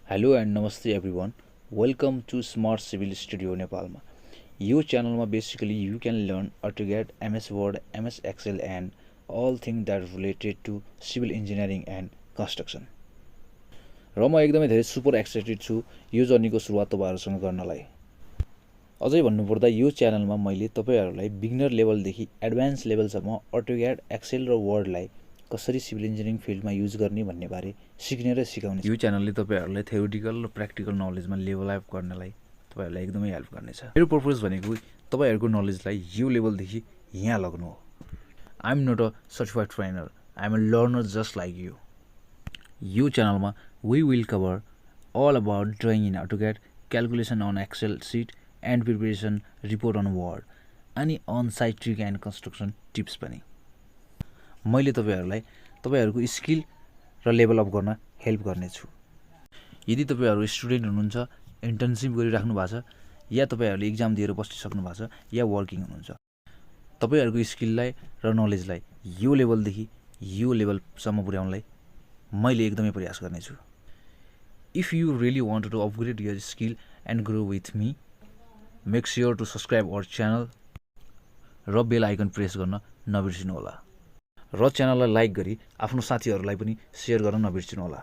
Hello and नमस्ते everyone welcome to smart civil studio नेपालमा यो च्यानलमा basically you can learn AutoCAD, MS Word, MS Excel and all thing that related to civil engineering and construction. र म एकदमै धेरै super excited छु यो जर्नीको सुरुवात तपाईहरुसँग गर्नलाई। अझै भन्नुपर्दा यो च्यानलमा मैले तपाईहरुलाई बिगिनर लेभलदेखि एडभान्स लेभलसम्म AutoCAD, एक्सेल र वर्डलाई कसरी सिभिल इन्जिनियरिङ फिल्डमा युज गर्ने भन्ने बारे सिक्ने र सिकाउने। यो च्यानलले तपाईहरुलाई थ्योरिटिकल र प्र्याक्टिकल नलेजमा लेभल अप गर्नलाई तपाईहरुलाई एकदमै हेल्प गर्नेछ। मेरो पर्पस भनेको तपाईहरुको नलेजलाई यो लेभलदेखि यहाँ लग्नु हो। I am not a certified trainer, I am a learner just like you. यो च्यानलमा we will cover all about drawing in AutoCAD, calculation on Excel sheet and preparation report on Word अनि on site trick and construction tips पनि। मैले तपाईहरुको skill र level up गर्न help गर्नेछु। यदि तपाईहरु स्टुडेन्ट हुनुहुन्छ, इन्टर्नशिप गरिराख्नु भएको छ या तपाईहरुले एक्जाम दिएर बसिसक्नु भएको छ या वर्किङ हुनुहुन्छ, तपाईहरुको स्किललाई र नलेजलाई यो लेभलदेखि यो लेभलसम्म पुर्याउनलाई मैले एकदमै प्रयास गर्नेछु। If you really want to upgrade your skill and grow with me, make sure to subscribe our channel र बेल आइकन प्रेस गर्न नबिर्सिनु होला। र च्यानललाई लाइक गरी आफ्नो साथीहरुलाई पनि शेयर गर्न नबिर्सिनु होला।